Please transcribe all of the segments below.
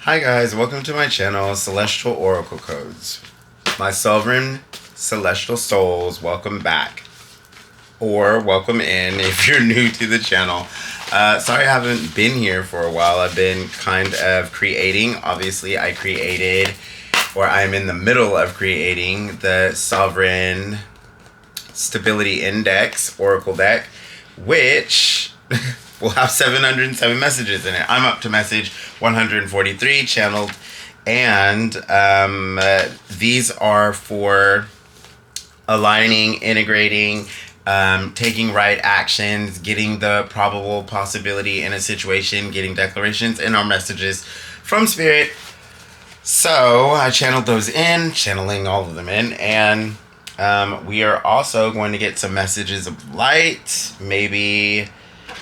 Hi guys, welcome to my channel, Celestial Oracle Codes. My sovereign celestial souls, welcome back. Or welcome in if you're new to the channel. Sorry I haven't been here for a while. I've been kind of creating. Obviously I created, or I'm in the middle of creating, the Sovereign Stability Index Oracle deck, which will have 707 messages in it. I'm up to message 143 channeled, and these are for aligning, integrating, taking right actions, getting the probable possibility in a situation, getting declarations and our messages from Spirit. So I channeled those in, channeling all of them in, and we are also going to get some messages of light. Maybe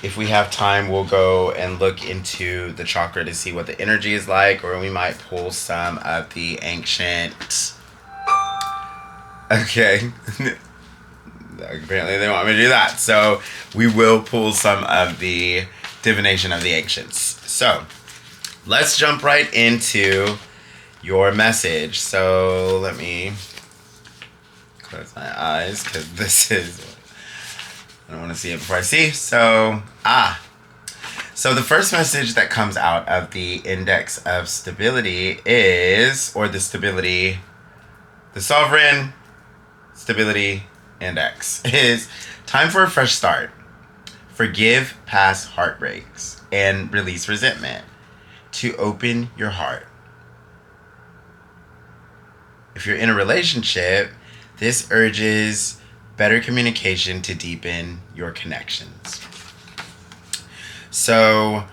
if we have time, we'll go and look into the chakra to see what the energy is like, or we might pull some of the ancient... Okay. Apparently they want me to do that. So we will pull some of the Divination of the Ancients. So let's jump right into your message. So let me close my eyes because this is... I don't want to see it before I see. So the first message that comes out of the Index of Stability is, or the Sovereign Stability Index is, time for a fresh start. Forgive past heartbreaks and release resentment to open your heart. If you're in a relationship, this urges better communication to deepen your connections. So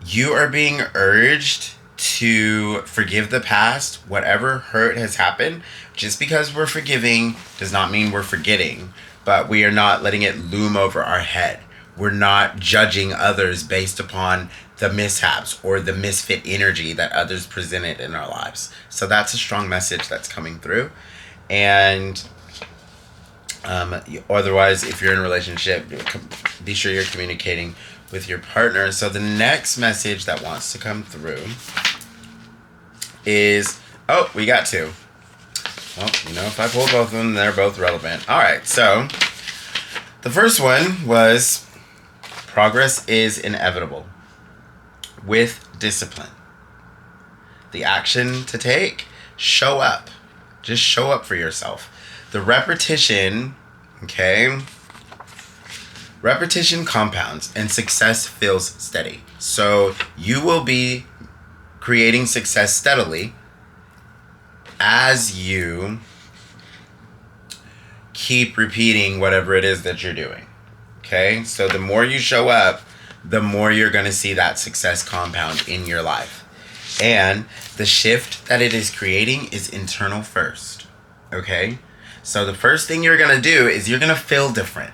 you are being urged to forgive the past, whatever hurt has happened. Just because we're forgiving does not mean we're forgetting, but we are not letting it loom over our head. We're not judging others based upon the mishaps or the misfit energy that others presented in our lives. So that's a strong message that's coming through. And otherwise, if you're in a relationship, be sure you're communicating with your partner. So the next message that wants to come through is, we got two. Well, if I pull both of them, they're both relevant. All right, so the first one was, progress is inevitable with discipline. The action to take, show up. Just show up for yourself. The repetition, repetition compounds and success feels steady. So you will be creating success steadily as you keep repeating whatever it is that you're doing. Okay? So the more you show up, the more you're going to see that success compound in your life. And the shift that it is creating is internal first. Okay? So the first thing you're going to do is you're going to feel different.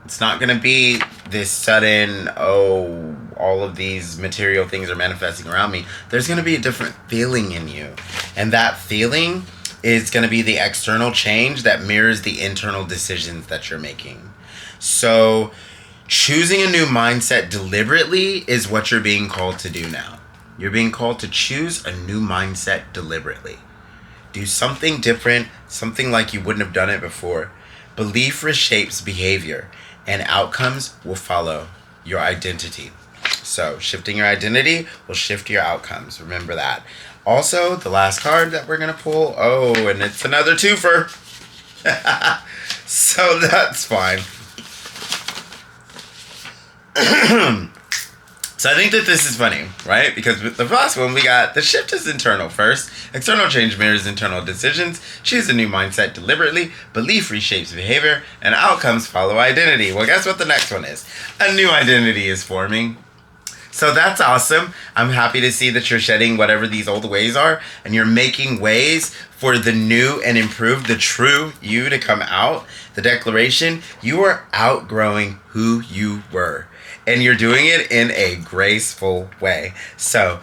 It's not going to be this sudden, all of these material things are manifesting around me. There's going to be a different feeling in you. And that feeling is going to be the external change that mirrors the internal decisions that you're making. So choosing a new mindset deliberately is what you're being called to do now. You're being called to choose a new mindset deliberately. Do something different, something like you wouldn't have done it before. Belief reshapes behavior, and outcomes will follow your identity. So shifting your identity will shift your outcomes. Remember that. Also, the last card that we're going to pull, and it's another twofer. So that's fine. So I think that this is funny, right? Because with the last one, we got the shift is internal first. External change mirrors internal decisions. Choose a new mindset deliberately. Belief reshapes behavior. And outcomes follow identity. Well, guess what the next one is? A new identity is forming. So that's awesome. I'm happy to see that you're shedding whatever these old ways are. And you're making ways for the new and improved, the true you to come out. The declaration, you are outgrowing who you were. And you're doing it in a graceful way. So,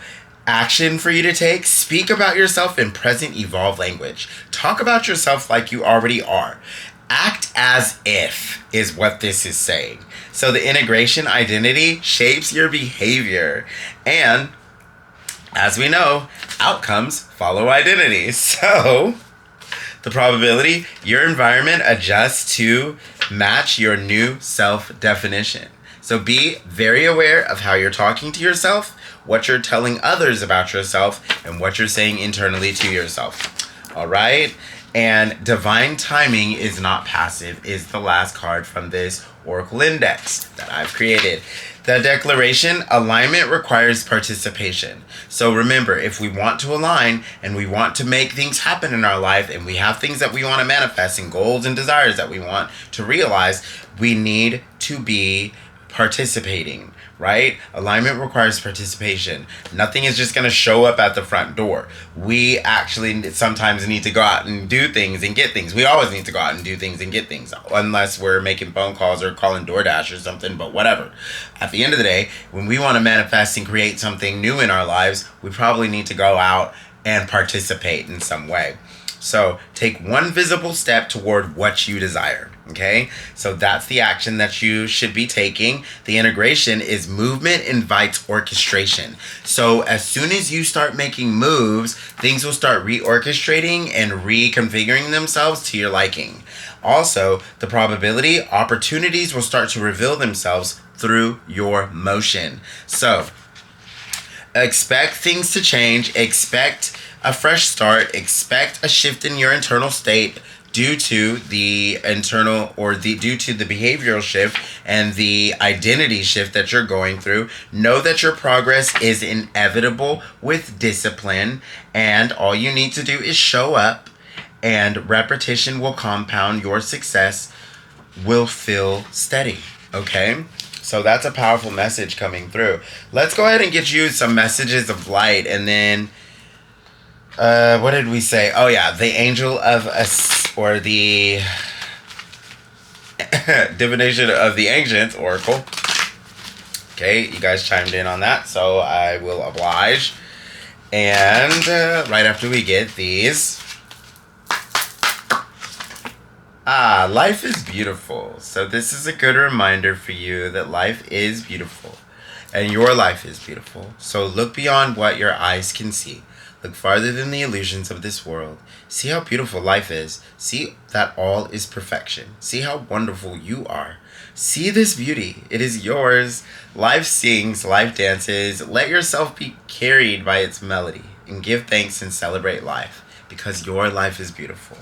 action for you to take. Speak about yourself in present evolved language. Talk about yourself like you already are. Act as if is what this is saying. So the integration identity shapes your behavior. And as we know, outcomes follow identity. So the probability your environment adjusts to match your new self-definition. So be very aware of how you're talking to yourself, what you're telling others about yourself, and what you're saying internally to yourself. All right? And divine timing is not passive is the last card from this Oracle Index that I've created. The declaration, alignment requires participation. So remember, if we want to align and we want to make things happen in our life and we have things that we want to manifest and goals and desires that we want to realize, we need to be participating, right? Alignment requires participation. Nothing is just going to show up at the front door. We actually sometimes need to go out and do things and get things. We always need to go out and do things and get things, unless we're making phone calls or calling DoorDash or something, but whatever. At the end of the day, when we want to manifest and create something new in our lives, we probably need to go out and participate in some way. So take one visible step toward what you desire. Okay, so that's the action that you should be taking. The integration is movement invites orchestration. So as soon as you start making moves, things will start reorchestrating and reconfiguring themselves to your liking. Also, the probability opportunities will start to reveal themselves through your motion. So expect things to change, expect a fresh start, expect a shift in your internal state due to the due to the behavioral shift and the identity shift that you're going through. Know that your progress is inevitable with discipline, and all you need to do is show up, and repetition will compound. Your success will feel steady. Okay? So that's a powerful message coming through. Let's go ahead and get you some messages of light, and then what did we say? Oh yeah, the angel of or the divination of the ancients oracle. Okay, you guys chimed in on that, so I will oblige. And right after we get these, life is beautiful. So this is a good reminder for you that life is beautiful, and your life is beautiful. So look beyond what your eyes can see. Look farther than the illusions of this world. See how beautiful life is. See that all is perfection. See how wonderful you are. See this beauty. It is yours. Life sings, life dances. Let yourself be carried by its melody, and give thanks and celebrate life, because your life is beautiful.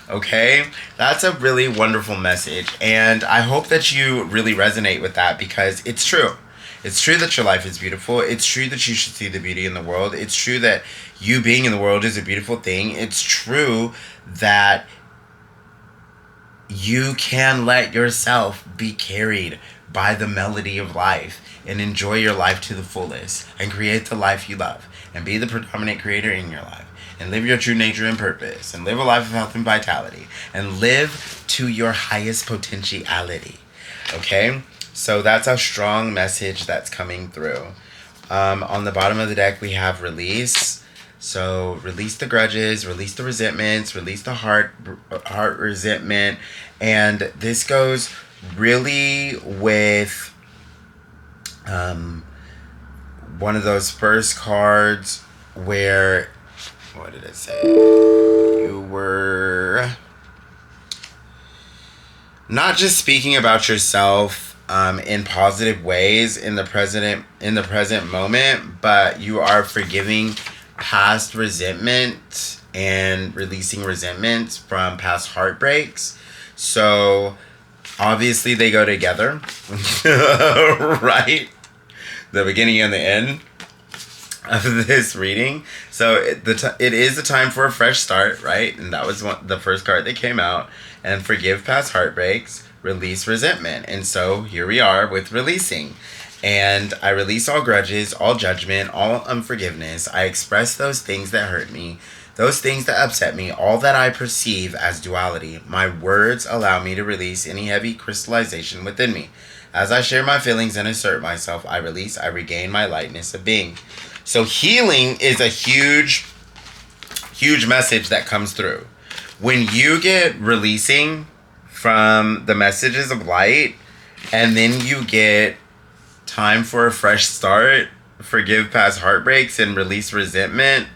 Okay? That's a really wonderful message, and I hope that you really resonate with that, because it's true. It's true that your life is beautiful. It's true that you should see the beauty in the world. It's true that you being in the world is a beautiful thing. It's true that you can let yourself be carried by the melody of life and enjoy your life to the fullest and create the life you love and be the predominant creator in your life and live your true nature and purpose and live a life of health and vitality and live to your highest potentiality. Okay? So that's a strong message that's coming through. On the bottom of the deck, we have release. So release the grudges, release the resentments, release the heart resentment. And this goes really with one of those first cards where, what did it say? You were not just speaking about yourself in positive ways in the present moment, but you are forgiving past resentment and releasing resentments from past heartbreaks. So obviously they go together, right? The beginning and the end of this reading. So it is a time for a fresh start, right? And that was the first card that came out. And forgive past heartbreaks, release resentment. And so here we are with releasing. And I release all grudges, all judgment, all unforgiveness. I express those things that hurt me, those things that upset me, all that I perceive as duality. My words allow me to release any heavy crystallization within me. As I share my feelings and assert myself, I release, I regain my lightness of being. So healing is a huge, huge message that comes through. When you get releasing from the messages of light, and then you get time for a fresh start, forgive past heartbreaks and release resentment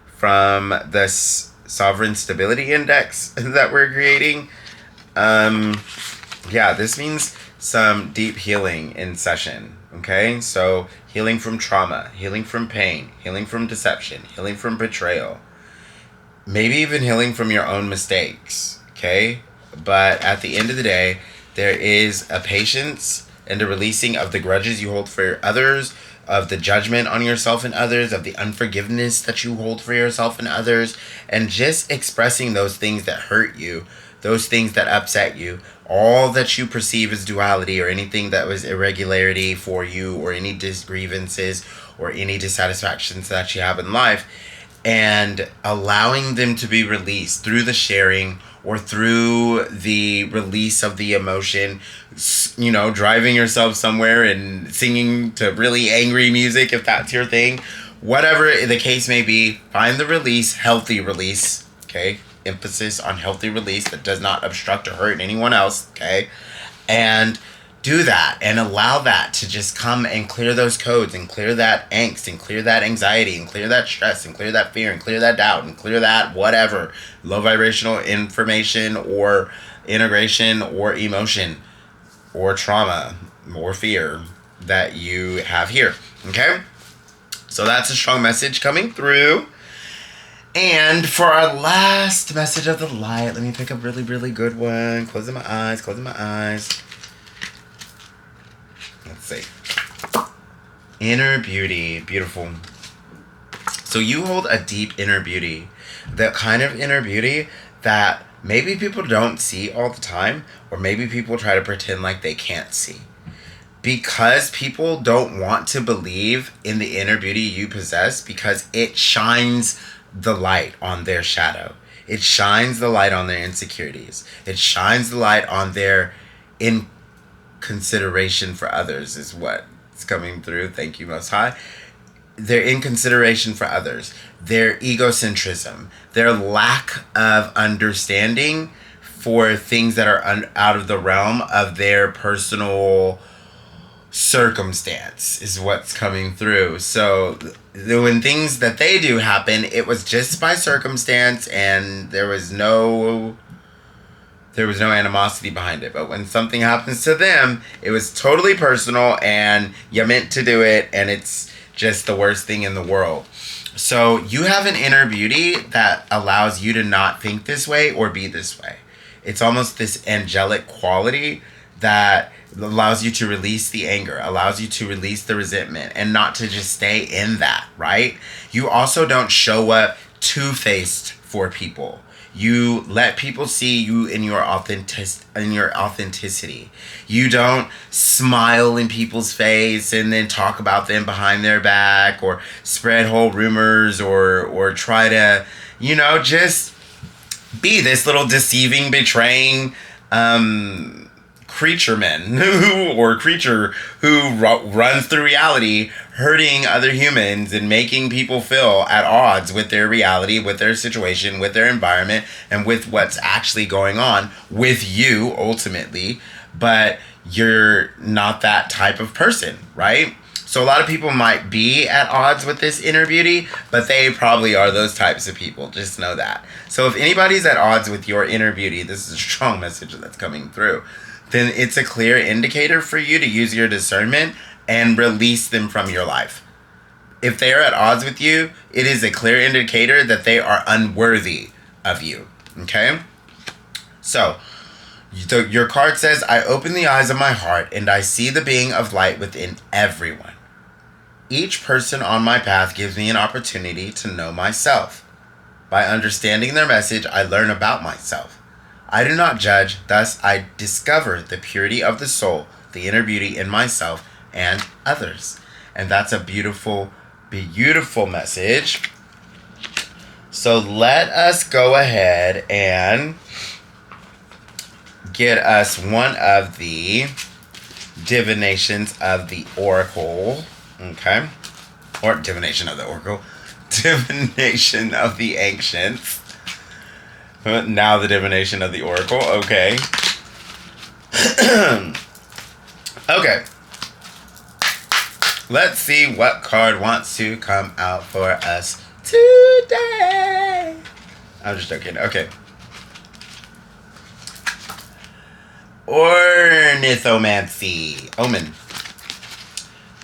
from the sovereign stability index that we're creating. Yeah, this means some deep healing in session. Okay, so healing from trauma, healing from pain, healing from deception, healing from betrayal, maybe even healing from your own mistakes. Okay, but at the end of the day, there is a patience and a releasing of the grudges you hold for others, of the judgment on yourself and others, of the unforgiveness that you hold for yourself and others, and just expressing those things that hurt you, those things that upset you, all that you perceive as duality or anything that was irregularity for you, or any grievances or any dissatisfactions that you have in life, and allowing them to be released through the sharing or through the release of the emotion. You know, driving yourself somewhere and singing to really angry music if that's your thing. Whatever the case may be, find the release, healthy release, okay? Emphasis on healthy release that does not obstruct or hurt anyone else, okay? And do that and allow that to just come and clear those codes and clear that angst and clear that anxiety and clear that stress and clear that fear and clear that doubt and clear that whatever low vibrational information or integration or emotion or trauma or fear that you have here, okay? So that's a strong message coming through. And for our last message of the light, let me pick a really, really good one. Closing my eyes. Let's see. Inner beauty. Beautiful. So you hold a deep inner beauty. That kind of inner beauty that maybe people don't see all the time, or maybe people try to pretend like they can't see. Because people don't want to believe in the inner beauty you possess, because it shines the light on their shadow. It shines the light on their insecurities. It shines the light on their inconsideration for others is what's coming through. Thank you, Most High. Their inconsideration for others, their egocentrism, their lack of understanding for things that are out of the realm of their personal circumstance is what's coming through. So when things that they do happen, it was just by circumstance and there was no animosity behind it. But when something happens to them, it was totally personal and you meant to do it, and it's just the worst thing in the world. So you have an inner beauty that allows you to not think this way or be this way. It's almost this angelic quality that allows you to release the anger, allows you to release the resentment, and not to just stay in that, right? You also don't show up two-faced for people. You let people see you in your authenticity. You don't smile in people's face and then talk about them behind their back, or spread whole rumors, or try to, just be this little deceiving, betraying creature who runs through reality, hurting other humans and making people feel at odds with their reality, with their situation, with their environment, and with what's actually going on with you ultimately. But you're not that type of person, right? So a lot of people might be at odds with this inner beauty, but they probably are those types of people. Just know that. So if anybody's at odds with your inner beauty, this is a strong message that's coming through, then it's a clear indicator for you to use your discernment and release them from your life. If they are at odds with you, it is a clear indicator that they are unworthy of you. Okay? So, your card says, I open the eyes of my heart and I see the being of light within everyone. Each person on my path gives me an opportunity to know myself. By understanding their message, I learn about myself. I do not judge, thus I discover the purity of the soul, the inner beauty in myself and others. And that's a beautiful, beautiful message. So let us go ahead and get us one of the divinations of the oracle. Okay? Or divination of the oracle. Divination of the ancients. Now the divination of the oracle. Okay. Okay. Let's see what card wants to come out for us today. I'm just joking. Okay. Ornithomancy. Omen.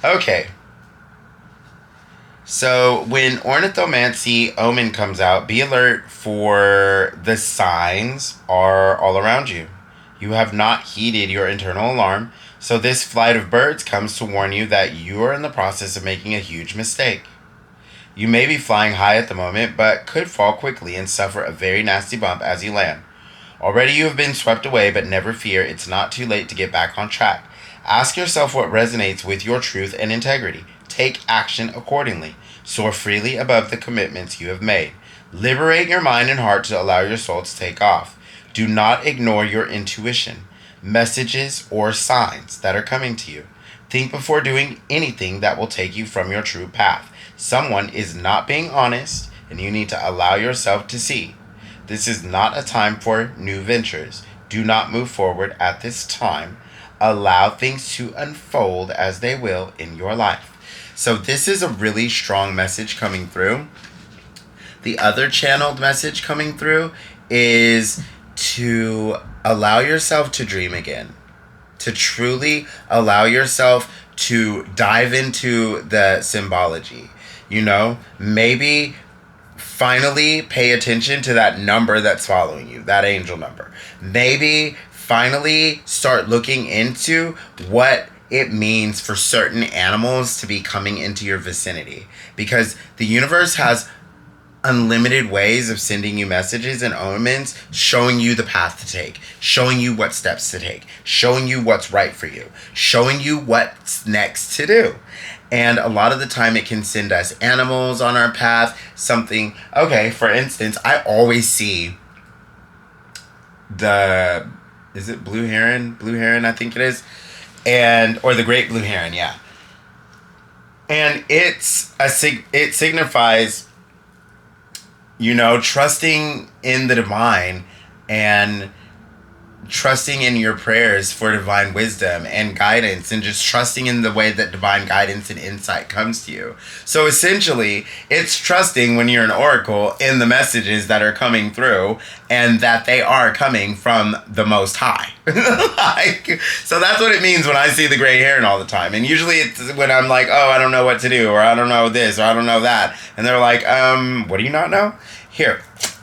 Okay. So when ornithomancy omen comes out, be alert for the signs are all around you. You have not heeded your internal alarm, so this flight of birds comes to warn you that you are in the process of making a huge mistake. You may be flying high at the moment, but could fall quickly and suffer a very nasty bump as you land. Already you have been swept away, but never fear, it's not too late to get back on track. Ask yourself what resonates with your truth and integrity. Take action accordingly. Soar freely above the commitments you have made. Liberate your mind and heart to allow your soul to take off. Do not ignore your intuition, messages, or signs that are coming to you. Think before doing anything that will take you from your true path. Someone is not being honest, and you need to allow yourself to see. This is not a time for new ventures. Do not move forward at this time. Allow things to unfold as they will in your life. So this is a really strong message coming through. The other channeled message coming through is to allow yourself to dream again. To truly allow yourself to dive into the symbology. You know, maybe finally pay attention to that number that's following you, that angel number. Maybe finally start looking into what it means for certain animals to be coming into your vicinity. Because the universe has unlimited ways of sending you messages and omens, showing you the path to take, showing you what steps to take, showing you what's right for you, showing you what's next to do. And a lot of the time it can send us animals on our path, something. Okay, for instance, I always see is it blue heron? Blue heron, I think it is. Or the great blue heron, yeah. And it signifies, you know, trusting in the divine and trusting in your prayers for divine wisdom and guidance, and just trusting in the way that divine guidance and insight comes to you. So essentially, it's trusting when you're an oracle in the messages that are coming through and that they are coming from the Most High. So that's what it means when I see the gray heron all the time. And usually it's when I'm like, oh, I don't know what to do, or I don't know this, or I don't know that. And they're like, what do you not know?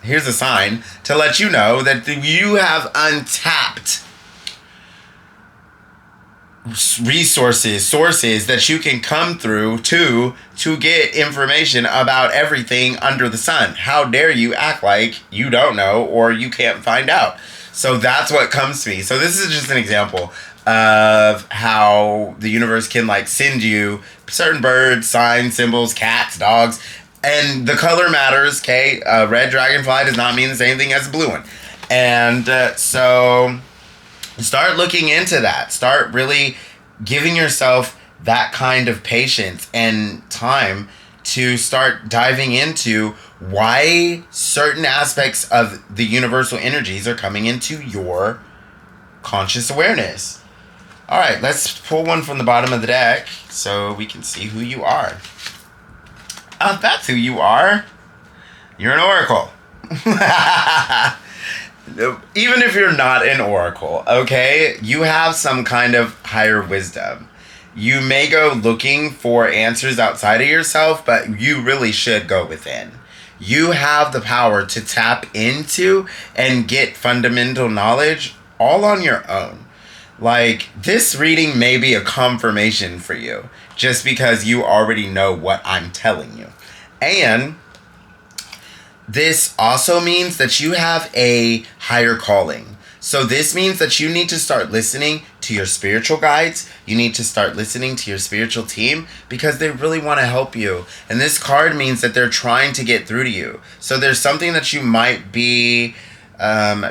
Here's a sign to let you know that you have untapped sources that you can come through to get information about everything under the sun. How dare you act like you don't know or you can't find out? So that's what comes to me. So this is just an example of how the universe can like send you certain birds, signs, symbols, cats, dogs. And the color matters, okay? Red dragonfly does not mean the same thing as a blue one. And so start looking into that. Start really giving yourself that kind of patience and time to start diving into why certain aspects of the universal energies are coming into your conscious awareness. All right, let's pull one from the bottom of the deck so we can see who you are. That's who you are. You're an oracle. Even if you're not an oracle, okay, you have some kind of higher wisdom. You may go looking for answers outside of yourself, but you really should go within. You have the power to tap into and get fundamental knowledge all on your own. Like, this reading may be a confirmation for you, just because you already know what I'm telling you. And this also means that you have a higher calling. So this means that you need to start listening to your spiritual guides. You need to start listening to your spiritual team because they really want to help you. And this card means that they're trying to get through to you. So there's something that you might be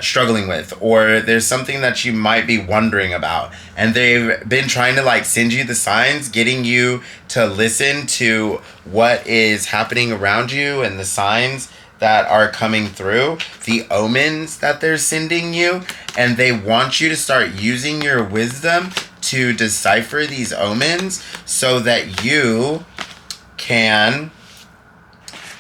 struggling with, or there's something that you might be wondering about, and they've been trying to like send you the signs, getting you to listen to what is happening around you and the signs that are coming through, the omens that they're sending you, and they want you to start using your wisdom to decipher these omens so that you can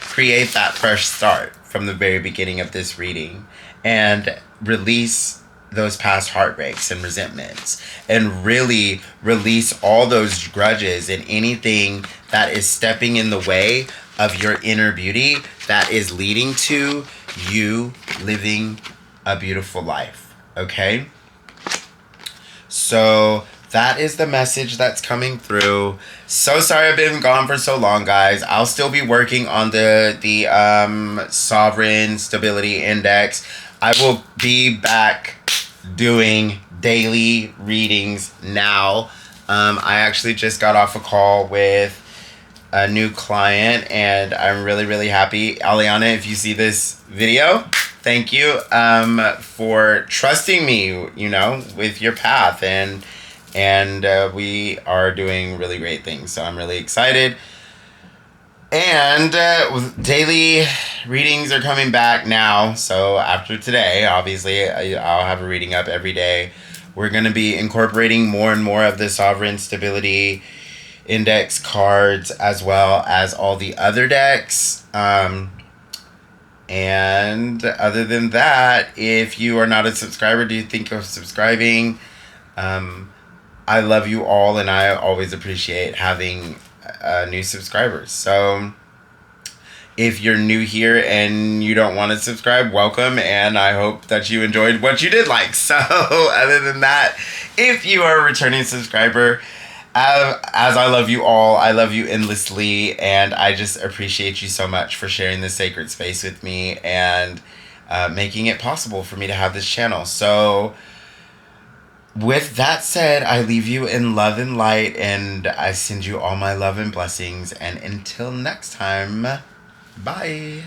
create that fresh start from the very beginning of this reading and release those past heartbreaks and resentments and really release all those grudges and anything that is stepping in the way of your inner beauty that is leading to you living a beautiful life. Okay? So that is the message that's coming through. So sorry I've been gone for so long, guys. I'll still be working on the Sovereign Stability Index. I will be back doing daily readings now. I actually just got off a call with a new client and I'm really, really happy. Aliana, if you see this video, thank you for trusting me, you know, with your path, and we are doing really great things. So I'm really excited. And daily readings are coming back now. So after today, obviously, I'll have a reading up every day. We're going to be incorporating more and more of the Sovereign Stability Index cards as well as all the other decks. And other than that, if you are not a subscriber, do you think of subscribing? I love you all, and I always appreciate having new subscribers. So if you're new here and you don't want to subscribe, welcome, and I hope that you enjoyed what you did like. So other than that, if you are a returning subscriber, as I love you all, I love you endlessly, and I just appreciate you so much for sharing this sacred space with me and making it possible for me to have this channel. So with that said, I leave you in love and light, and I send you all my love and blessings, and until next time, bye.